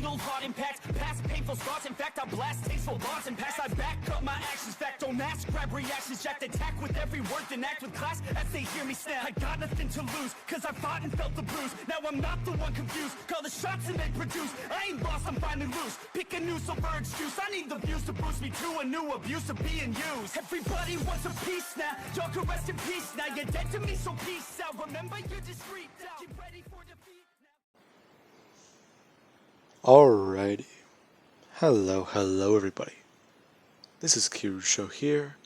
fatal heart impacts, past painful scars. In fact, I blast tasteful bars and pass. I back up my actions, fact don't ask, grab reactions, jacked attack with every word, then act with class as they hear me snap. I got nothing to lose, cause I fought and felt the bruise. Now I'm not the one confused, call the shots and they produce. I ain't lost, I'm finally loose, pick a new silver excuse. I need the views to boost me to a new abuse of being used. Everybody wants a piece now, y'all can rest in peace now. You're dead to me, so peace out. Remember, you're discreet out. Get ready for defeat now. Alrighty. Hello everybody. This is Kirusho here,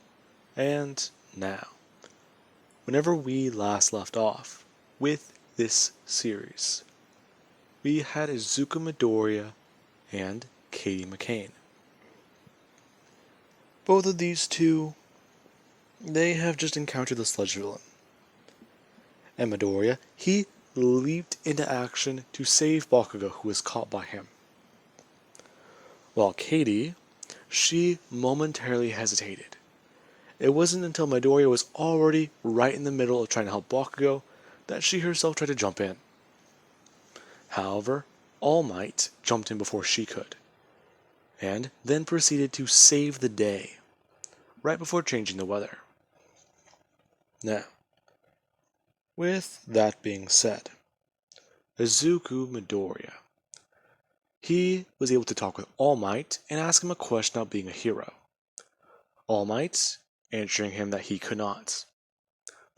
and now, whenever we last left off with this series, we had Izuku Midoriya and Katie McCain. Both of these two, they have just encountered the sludge villain. And Midoriya, he leaped into action to save Bakugo, who was caught by him. While Katie, she momentarily hesitated. It wasn't until Midoriya was already right in the middle of trying to help Bakugo that she herself tried to jump in. However, All Might jumped in before she could, and then proceeded to save the day, right before changing the weather. Now, with that being said, Izuku Midoriya, he was able to talk with All Might and ask him a question about being a hero. All Might answering him that he could not.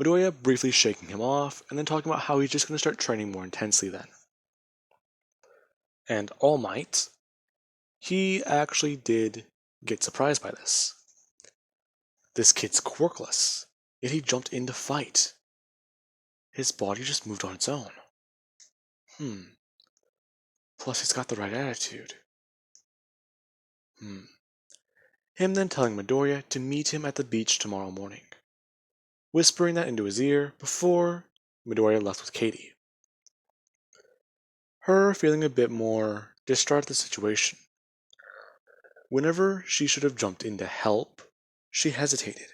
Midoriya briefly shaking him off and then talking about how he's just going to start training more intensely then. And All Might, he actually did get surprised by this. This kid's quirkless, yet he jumped in to fight. His body just moved on its own. Plus he's got the right attitude. Him then telling Midoriya to meet him at the beach tomorrow morning, whispering that into his ear before Midoriya left with Katie. Her feeling a bit more distraught at the situation. Whenever she should have jumped in to help, she hesitated.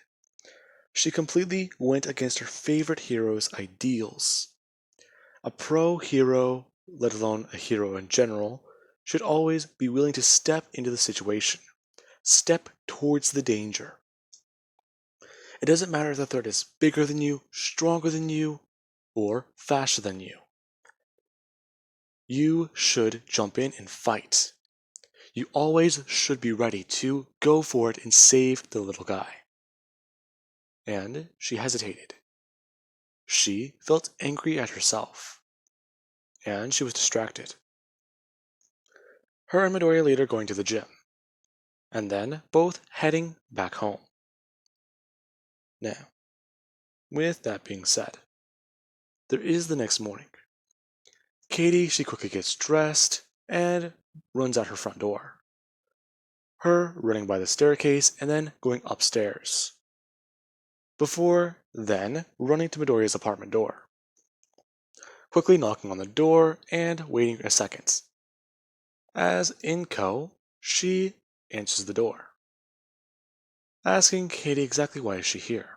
She completely went against her favorite hero's ideals. A pro hero, let alone a hero in general, should always be willing to step into the situation, step towards the danger. It doesn't matter if the threat is bigger than you, stronger than you, or faster than you. You should jump in and fight. You always should be ready to go for it and save the little guy. And she hesitated. She felt angry at herself. And she was distracted. Her and Midoriya later going to the gym. And then both heading back home. Now, with that being said, there is the next morning. Katie, she quickly gets dressed and runs out her front door. Her running by the staircase and then going upstairs. Before then running to Midoriya's apartment door. Quickly knocking on the door and waiting a second. As Inko, she answers the door. Asking Katie exactly why is she here.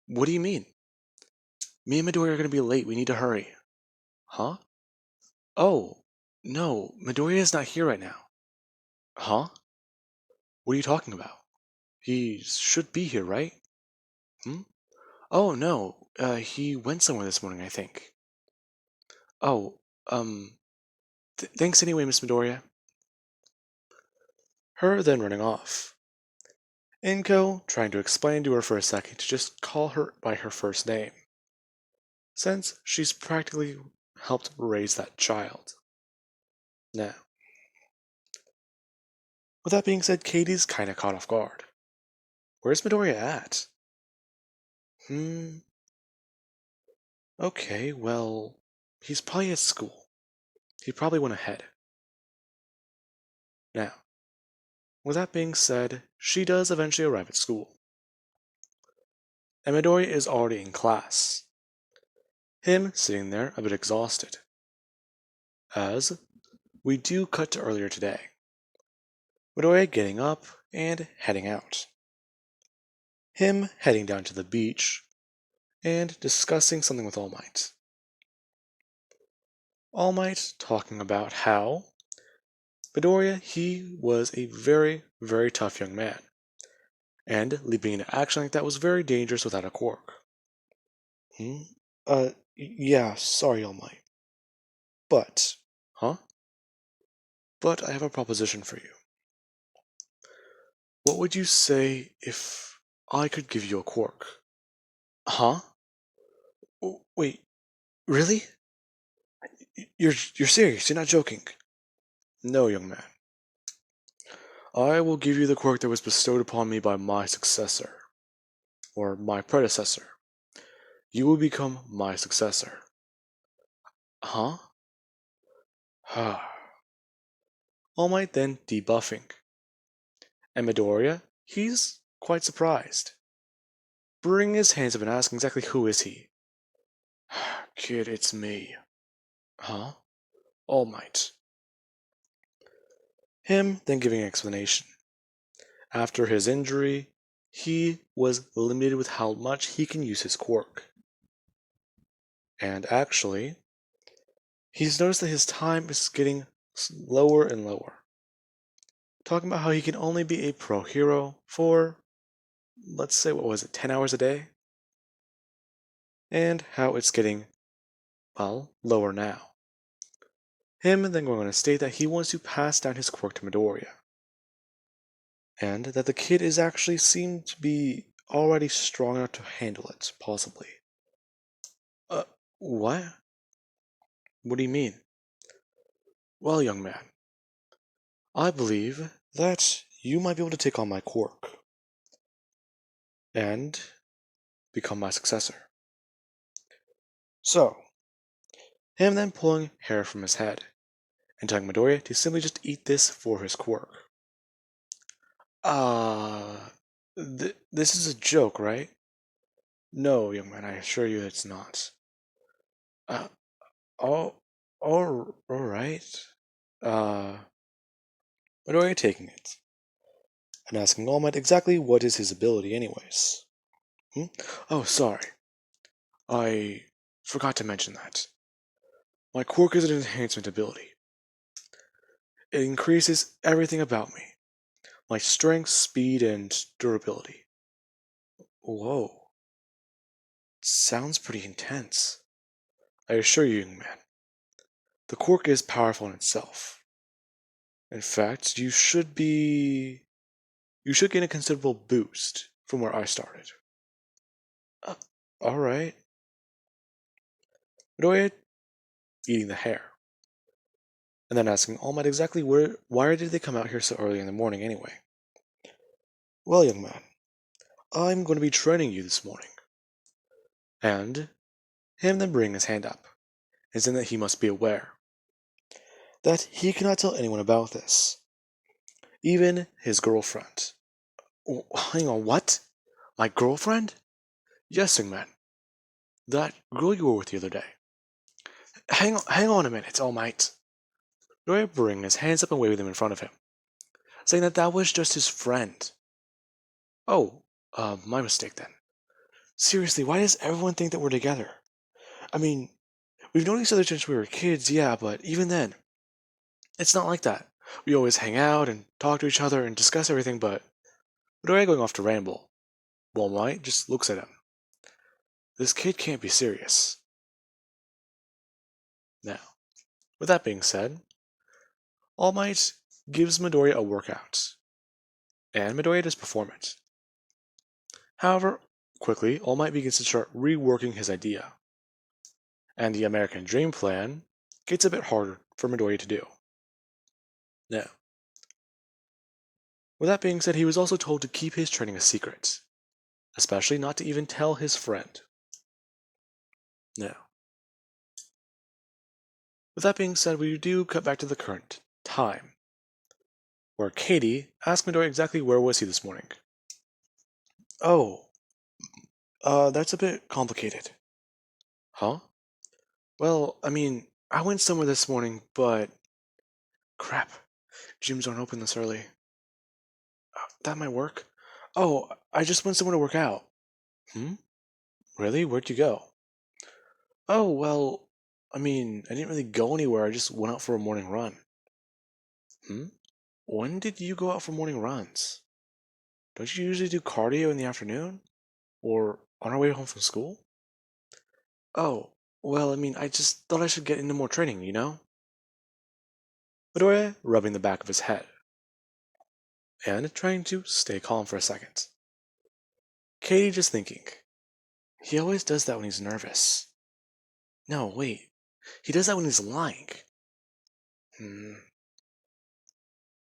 What do you mean? Me and Midoriya are going to be late, we need to hurry. Huh? Oh, no, Midoriya is not here right now. Huh? What are you talking about? He should be here, right? Oh, no, he went somewhere this morning, I think. Oh, thanks anyway, Miss Midoriya. Her then running off. Inko trying to explain to her for a second to just call her by her first name, since she's practically helped raise that child. Now, with that being said, Katie's kinda caught off guard. Where's Midoriya at? Okay, well, he's probably at school. He probably went ahead. Now, with that being said, she does eventually arrive at school. And Midoriya is already in class. Him sitting there a bit exhausted. As we do cut to earlier today. Midoriya getting up and heading out. Him heading down to the beach and discussing something with All Might. All Might talking about how Midoriya, he was a very, very tough young man, and leaping into action like that was very dangerous without a quirk. Hmm? Yeah, sorry, All Might. But, huh? But I have a proposition for you. What would you say if I could give you a quirk? Huh? Wait, really? You're serious, you're not joking. No, young man. I will give you the quirk that was bestowed upon me by my successor, or my predecessor. You will become my successor. Huh? All Might then debuffing. And Midoriya, he's quite surprised. Bringing his hands up and asking exactly who is he. Kid, it's me. Huh? All Might. Him then giving an explanation. After his injury, he was limited with how much he can use his quirk. And actually, he's noticed that his time is getting lower and lower. Talking about how he can only be a pro hero for, let's say, what was it, 10 hours a day? And how it's getting, well, lower now. Him then going on to state that he wants to pass down his quirk to Midoriya. And that the kid is actually seemed to be already strong enough to handle it, possibly. Uh, what? What do you mean? Well, young man, I believe that you might be able to take on my quirk and become my successor. So, him then pulling hair from his head and telling Midoriya to simply just eat this for his quirk. This is a joke, right? No, young man, I assure you it's not. Uh, oh, all right. Uh, Midoriya taking it and asking All Might exactly what is his ability, anyways. Hmm? Oh, sorry. I forgot to mention that. My quirk is an enhancement ability. It increases everything about me. My strength, speed, and durability. Whoa. Sounds pretty intense. I assure you, young man, the quirk is powerful in itself. In fact, you should gain a considerable boost from where I started. Uh, Alright. Midoriya eating the hair, and then asking All Might exactly why did they come out here so early in the morning anyway? Well, young man, I'm going to be training you this morning. And him then bringing his hand up, and saying that he must be aware that he cannot tell anyone about this, even his girlfriend. Hang on, what? My girlfriend? Yes, young man. That girl you were with the other day. Hang on a minute, All Might. Roy bringing his hands up and waving them in front of him, saying that was just his friend. Oh, my mistake then. Seriously, why does everyone think that we're together? I mean, we've known each other since we were kids, yeah, but even then, it's not like that. We always hang out and talk to each other and discuss everything, but Midoriya going off to ramble. All Might just looks at him. This kid can't be serious. Now, with that being said, All Might gives Midoriya a workout, and Midoriya does perform it. However, quickly, All Might begins to start reworking his idea, and the American Dream plan gets a bit harder for Midoriya to do. Now, with that being said, he was also told to keep his training a secret, especially not to even tell his friend. Now, with that being said, we do cut back to the current time, where Katie asked Midoriya exactly where was he this morning. Oh, that's a bit complicated. Huh? Well, I mean, I went somewhere this morning, but crap, gyms aren't open this early. That might work. Oh, I just went somewhere to work out. Hmm? Really? Where'd you go? Oh, well, I mean, I didn't really go anywhere. I just went out for a morning run. Hmm? When did you go out for morning runs? Don't you usually do cardio in the afternoon? Or on our way home from school? Oh, well, I just thought I should get into more training, you know? Midoriya rubbing the back of his head and trying to stay calm for a second. Katie just thinking, he always does that when he's nervous. No, wait, he does that when he's lying. Hmm,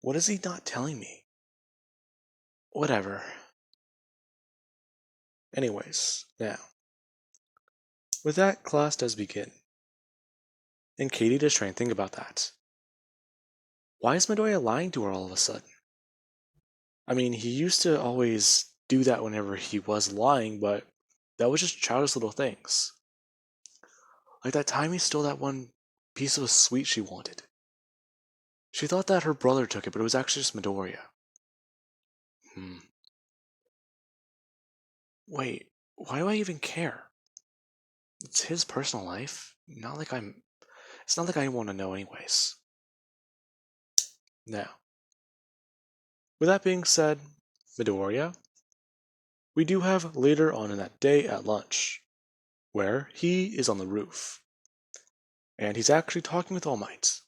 what is he not telling me? Whatever. Anyways, now, with that, class does begin, and Katie does try and think about that. Why is Midoriya lying to her all of a sudden? He used to always do that whenever he was lying, but that was just childish little things. Like that time he stole that one piece of a sweet she wanted. She thought that her brother took it, but it was actually just Midoriya. Hmm. Wait, why do I even care? It's his personal life. It's not like I want to know anyways. Now, with that being said, Midoriya, we do have later on in that day at lunch, where he is on the roof, and he's actually talking with All Might.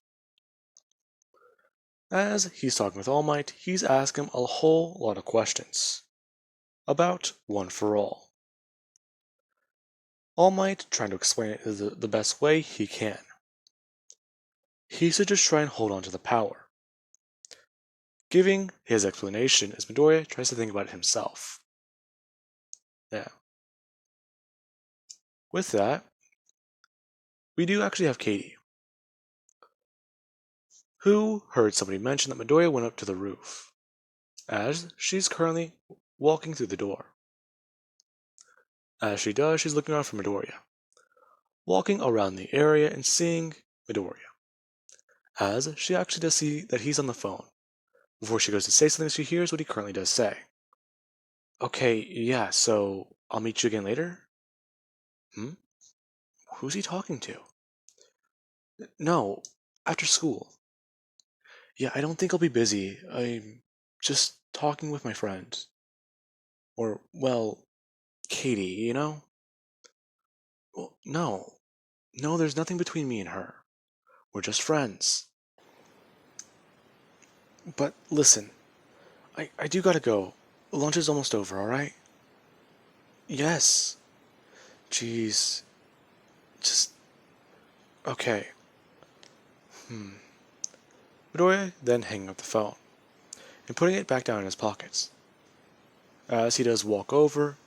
As he's talking with All Might, he's asking him a whole lot of questions about One for All. All Might trying to explain it the best way he can. He should just try and hold on to the power. Giving his explanation as Midoriya tries to think about it himself. Now, with that, we do actually have Katie, who heard somebody mention that Midoriya went up to the roof, as she's currently walking through the door. As she does, she's looking around for Midoriya, walking around the area and seeing Midoriya, as she actually does see that he's on the phone. Before she goes to say something, she hears what he currently does say. Okay, yeah, so I'll meet you again later? Hmm? Who's he talking to? No, after school. Yeah, I don't think I'll be busy. I'm just talking with my friend. Or, well, Katie, you know? Well, no. No, there's nothing between me and her. We're just friends. But listen, I do gotta go. Lunch is almost over, alright? Yes. Jeez. Just. Okay. Midoriya then hanging up the phone and putting it back down in his pockets, as he does walk over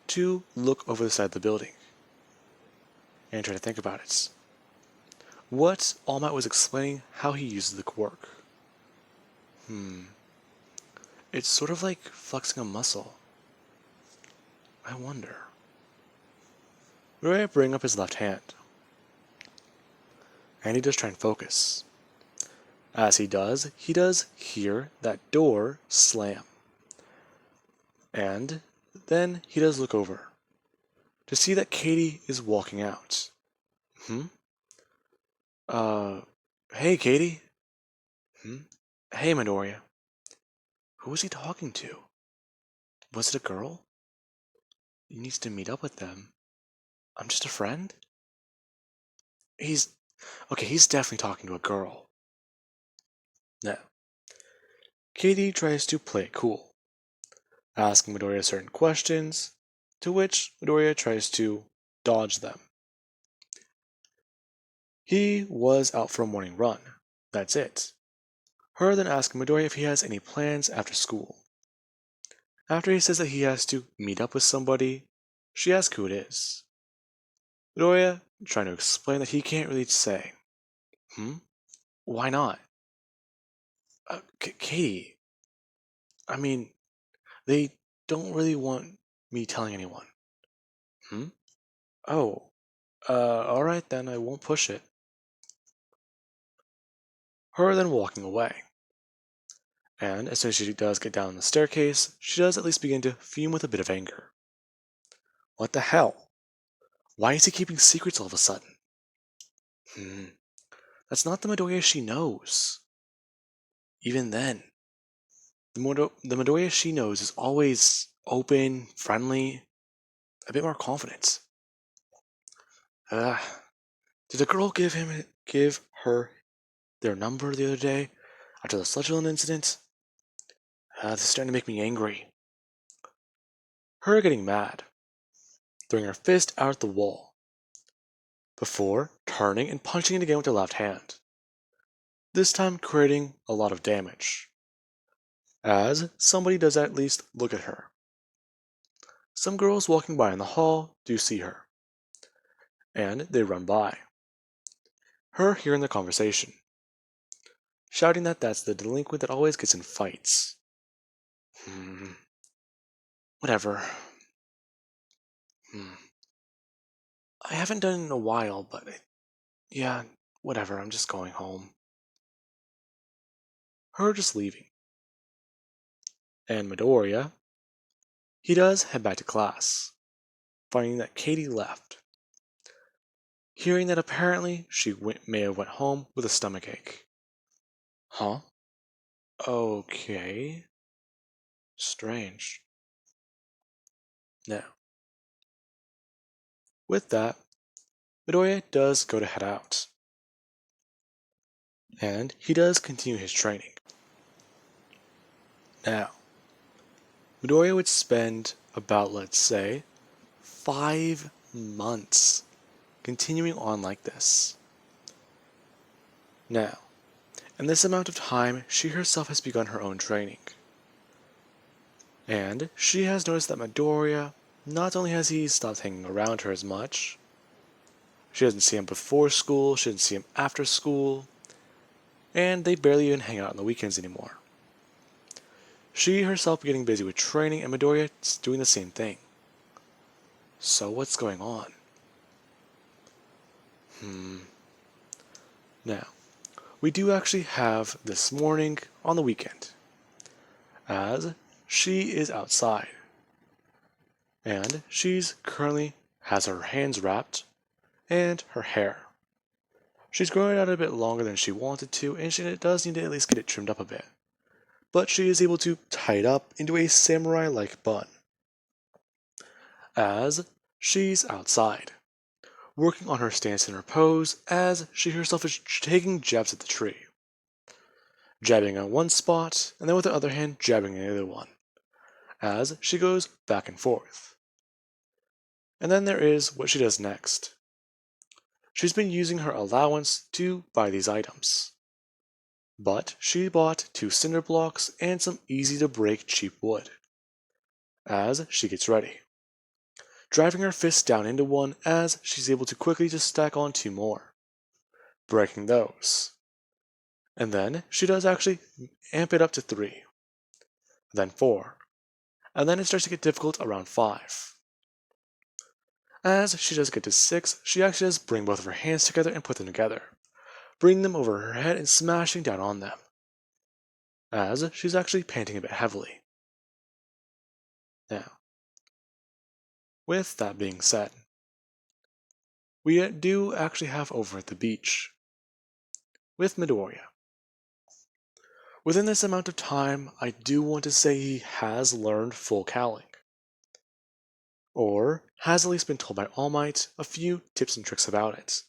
to look over the side of the building and try to think about it. What All Might was explaining how he uses the quirk. It's sort of like flexing a muscle. I wonder. Midoriya bring up his left hand, and he does try and focus. As he does hear that door slam. And then he does look over to see that Katie is walking out. Hmm? Uh, hey, Katie. Hmm? Hey, Midoriya. Who was he talking to? Was it a girl? He needs to meet up with them. I'm just a friend? He's. Okay, he's definitely talking to a girl. Now, Katie tries to play it cool, asking Midoriya certain questions, to which Midoriya tries to dodge them. He was out for a morning run. That's it. Her then asking Midoriya if he has any plans after school. After he says that he has to meet up with somebody, she asks who it is. Midoriya trying to explain that he can't really say. Hmm? Why not? Katie. I mean, they don't really want me telling anyone. Hmm? Oh. Alright then, I won't push it. Her then walking away. And as soon as she does get down the staircase, she does at least begin to fume with a bit of anger. What the hell? Why is he keeping secrets all of a sudden? Hmm. That's not the Midoriya she knows. even then, the Midoriya she knows is always open, friendly, a bit more confident. Uh, did the girl give her their number the other day after the sludge villain incident? This is starting to make me angry. Her getting mad, throwing her fist out at the wall, before turning and punching it again with her left hand, this time creating a lot of damage, as somebody does at least look at her. Some girls walking by in the hall do see her, and they run by, her hearing the conversation, shouting that that's the delinquent that always gets in fights. Whatever. I haven't done it in a while, but yeah, whatever, I'm just going home. Her just leaving. And Midoriya, he does head back to class, finding that Katie left, hearing that apparently she may have went home with a stomachache. Huh? Okay. Strange. Now, with that, Midoriya does go to head out, and he does continue his training. Now, Midoriya would spend about, let's say, 5 months continuing on like this. Now, in this amount of time, she herself has begun her own training. And she has noticed that Midoriya, not only has he stopped hanging around her as much, she doesn't see him before school, she doesn't see him after school, and they barely even hang out on the weekends anymore. She herself getting busy with training, and Midoriya is doing the same thing. So what's going on? Now, we do actually have this morning on the weekend, as she is outside, and she's currently has her hands wrapped and her hair. She's growing it out a bit longer than she wanted to, and she does need to at least get it trimmed up a bit. But she is able to tie it up into a samurai-like bun, as she's outside, working on her stance and her pose as she herself is taking jabs at the tree. Jabbing on one spot, and then with the other hand jabbing the other one, as she goes back and forth. And then there is what she does next. She's been using her allowance to buy these items. But she bought 2 cinder blocks and some easy to break cheap wood, as she gets ready, driving her fist down into one as she's able to quickly just stack on 2 more, breaking those. And then she does actually amp it up to 3, then 4, and then it starts to get difficult around 5. As she does get to 6, she actually does bring both of her hands together and put them together, bringing them over her head and smashing down on them, as she's actually panting a bit heavily. Now, with that being said, we do actually have over at the beach, with Midoriya. Within this amount of time, I do want to say he has learned full cowling, or has at least been told by All Might a few tips and tricks about it.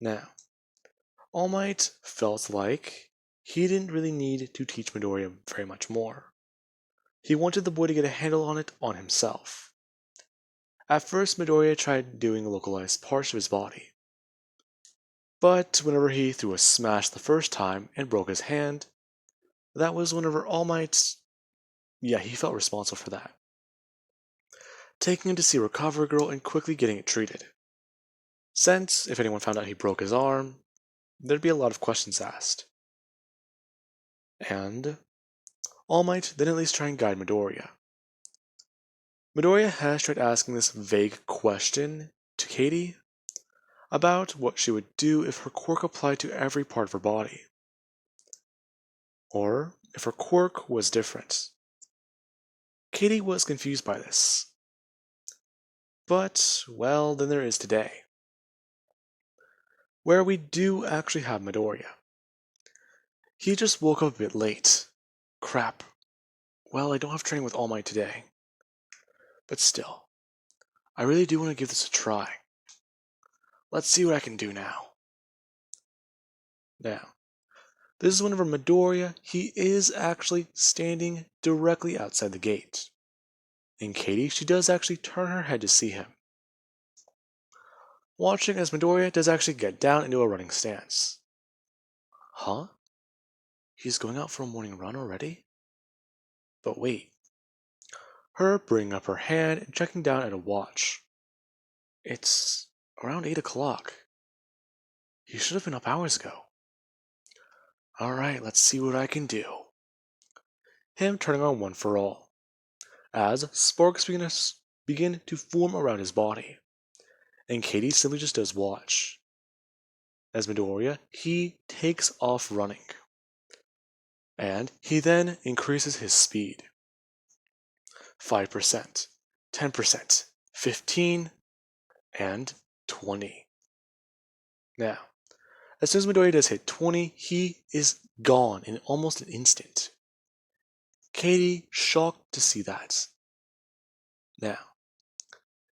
Now, All Might felt like he didn't really need to teach Midoriya very much more. He wanted the boy to get a handle on it on himself. At first, Midoriya tried doing localized parts of his body, but whenever he threw a smash the first time and broke his hand, that was whenever All Might, he felt responsible for that, taking him to see a recovery girl and quickly getting it treated. Since, if anyone found out he broke his arm, there'd be a lot of questions asked. And All Might then at least try and guide Midoriya. Midoriya has tried asking this vague question to Katie about what she would do if her quirk applied to every part of her body, or if her quirk was different. Katie was confused by this. But, well, then there is today, where we do actually have Midoriya. He just woke up a bit late. Crap. Well, I don't have training with All Might today. But still, I really do want to give this a try. Let's see what I can do now. Now, this is whenever Midoriya, he is actually standing directly outside the gate. And Katie, she does actually turn her head to see him. Watching as Midoriya does actually get down into a running stance. Huh? He's going out for a morning run already? But wait. Her bringing up her hand and checking down at a watch. It's around 8 o'clock. He should have been up hours ago. Alright, let's see what I can do. Him turning on One for All, as sparks begin to form around his body, and Katie simply just does watch. As Midoriya, he takes off running, and he then increases his speed. 5%, 10%, 15, and 20. Now, as soon as Midoriya does hit 20, he is gone in almost an instant. Katie, shocked to see that. Now,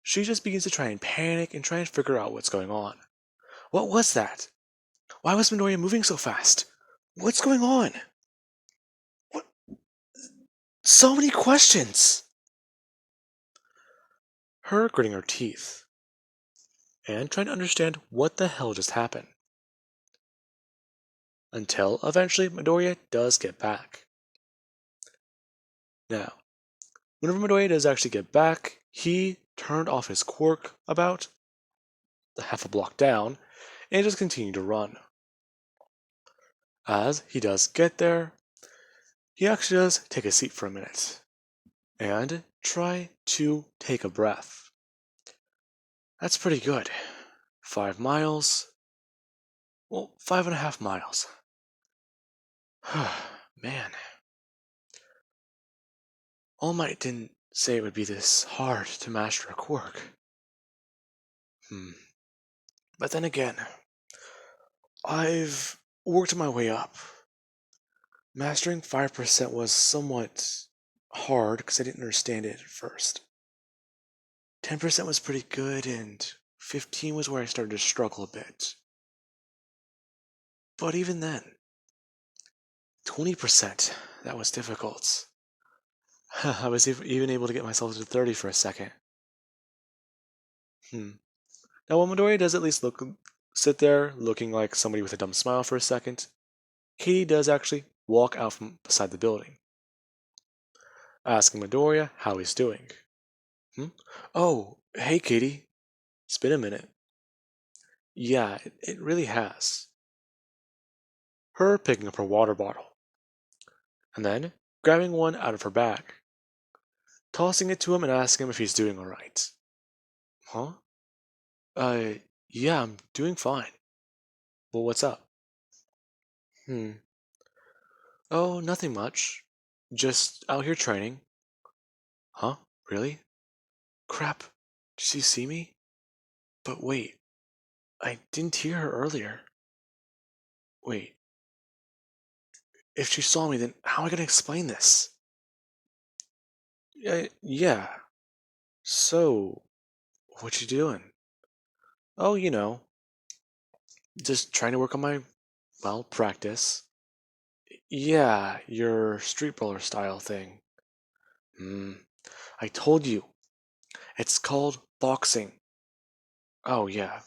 she just begins to try and panic and try and figure out what's going on. What was that? Why was Midoriya moving so fast? What's going on? What? So many questions! Her gritting her teeth and trying to understand what the hell just happened. Until eventually Midoriya does get back. Now, whenever Midoriya does actually get back, he turned off his quirk about half a block down and just continued to run. As he does get there, he actually does take a seat for a minute and try to take a breath. That's pretty good. 5 miles. Well, 5.5 miles. Man. All Might didn't say it would be this hard to master a quirk. But then again, I've worked my way up. Mastering 5% was somewhat hard because I didn't understand it at first. 10% was pretty good, and 15 was where I started to struggle a bit. But even then, 20%, that was difficult. I was even able to get myself to 30 for a second. Now, while Midoriya does at least sit there looking like somebody with a dumb smile for a second, Katie does actually walk out from beside the building, asking Midoriya how he's doing. Oh, hey Katie. It's been a minute. Yeah, it really has. Her picking up her water bottle, and then grabbing one out of her bag, tossing it to him and asking him if he's doing alright. Huh? Yeah, I'm doing fine. Well, what's up? Oh, nothing much. Just out here training. Huh? Really? Crap. Did she see me? But wait, I didn't hear her earlier. Wait. If she saw me, then how am I gonna explain this? Yeah. So, what you doing? Oh, just trying to work on my, well, practice. Yeah, your street brawler style thing. I told you. It's called boxing. Oh, yeah.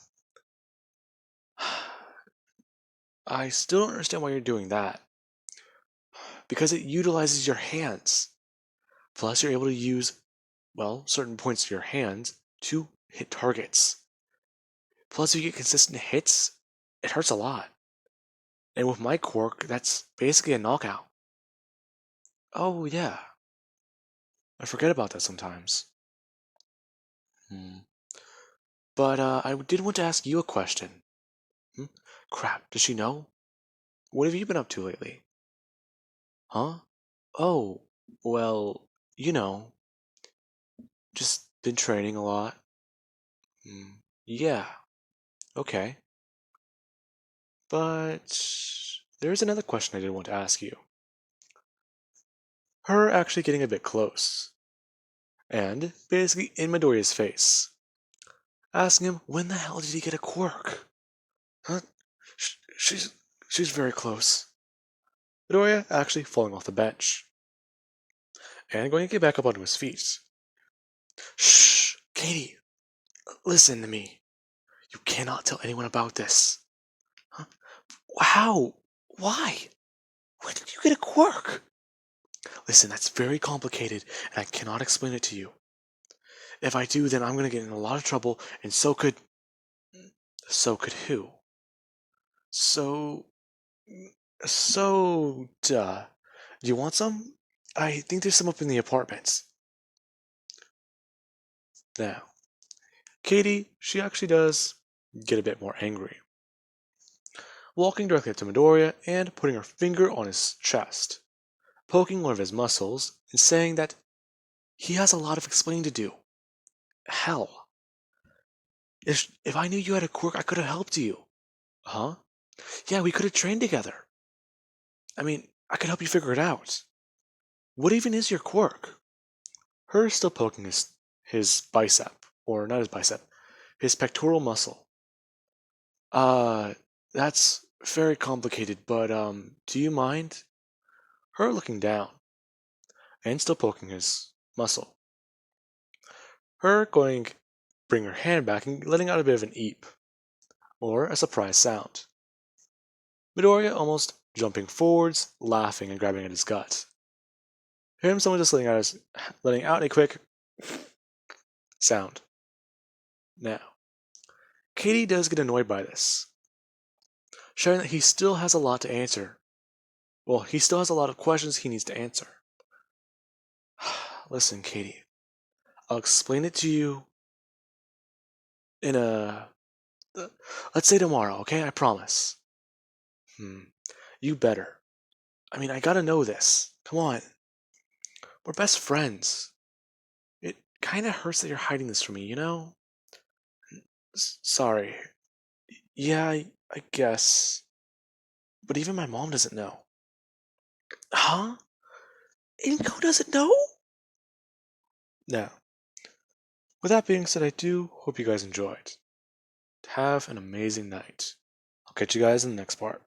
I still don't understand why you're doing that. Because it utilizes your hands. Plus, you're able to use, well, certain points of your hands to hit targets. Plus, if you get consistent hits, it hurts a lot. And with my quirk, that's basically a knockout. Oh, yeah. I forget about that sometimes. But I did want to ask you a question. Crap, does she know? What have you been up to lately? Huh? Oh, well, just been training a lot. Yeah, okay. But there is another question I did want to ask you. Her actually getting a bit close, and basically in Midoriya's face, asking him when the hell did he get a quirk? Huh? Sh- she's she's very close. Midoriya actually falling off the bench and going to get back up onto his feet. Shh, Katie, listen to me. You cannot tell anyone about this. Huh? How? Why? When did you get a quirk? Listen, that's very complicated, and I cannot explain it to you. If I do, then I'm gonna get in a lot of trouble, and so could. So could who? So. Soda. Do you want some? I think there's some up in the apartments. Now, Katie, she actually does get a bit more angry. Walking directly up to Midoriya and putting her finger on his chest, poking one of his muscles, and saying that he has a lot of explaining to do. Hell, if I knew you had a quirk, I could have helped you. Huh? Yeah, we could have trained together. I mean, I could help you figure it out. What even is your quirk? Her still poking his bicep, or not his bicep, his pectoral muscle. Uh, that's very complicated, but do you mind? Her looking down and still poking his muscle. Her going bring her hand back and letting out a bit of an eep, or a surprised sound. Midoriya almost jumping forwards, laughing and grabbing at his gut. Hear him someone just letting out a quick sound. Now, Katie does get annoyed by this, showing that he still has a lot to answer. Well, he still has a lot of questions he needs to answer. Listen, Katie, I'll explain it to you in let's say tomorrow, okay? I promise. You better. I mean, I gotta know this. Come on. We're best friends. It kinda hurts that you're hiding this from me, you know? Sorry. Yeah, I guess. But even my mom doesn't know. Huh? Inko doesn't know? Now, with that being said, I do hope you guys enjoyed. Have an amazing night. I'll catch you guys in the next part.